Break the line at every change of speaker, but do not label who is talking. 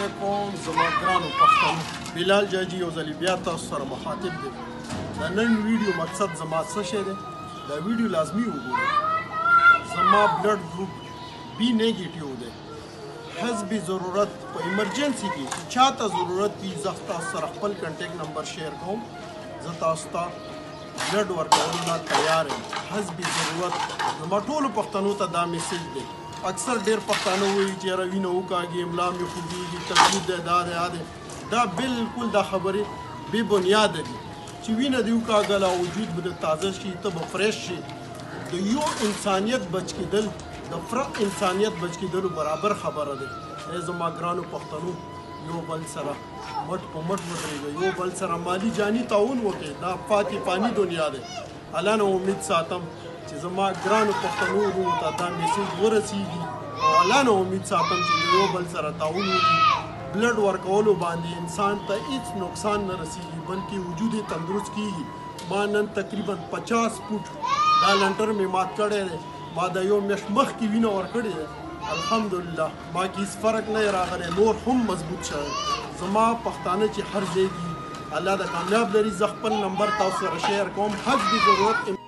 علیکم زما ګرانو پښتنو بلال جاجي یو ځلې بیا تاسو سره مخاطب دی د نن ویډیو مقصد زما څه شی دی دا ویډیو لازمي وګورئ زما بلډ ګروپ بی نیگیټیو دی حسب ضرورت په ایمرجنسي کې چې چاته ضرورت وي زه تاسو سره خپل کنټیکټ نمبر شیر کوم زه تاسو ته بلډ ورکولو نه تیار یم حسب ضرورت زما ټولو پښتنو ته دا میسج دی اکثر ډېر پښتانه وایي چې یاره وینه وکاږي املا مې خوږېږي تکلیف دی دا دی دا بالکل دا خبرې بې بنیاده دي چې وینه دې وکاږله وجود به د تازه شي ته به فرش شي د یو انسانیت بچ کېدل د فرق انسانیت بچ کېدلو برابر خبره دی ای زما ګرانو پښتنو یو بل سره مټ په مټ ودرېږئ یو بل سره مالي جاني تعاون وکړئ دا پاتې پانی دنیا دی الله نه امید ساتم چې زما ګرانو پښتنو ورونو ته دا میسیج ورسیږي او الله نه امید ساتم چې یو بل سره تعاون وکړي بلډ ورکولو باندې انسان ته هیڅ نقصان نه رسیږي بلکې وجود یې تندرست کیږي ما نن تقریبا 50 فوټ دا لنټر مې مات کړی دی ما د یو میاشت مخکې وینه ورکړې ده الحمدلله ما کې هیڅ فرق نه راغلی نور هم مضبوط شوی زما پښتانه چې هر ځای دي الله د کامیاب لري زه خپل نمبر تاسو سره شیر کوم حسب ضرورت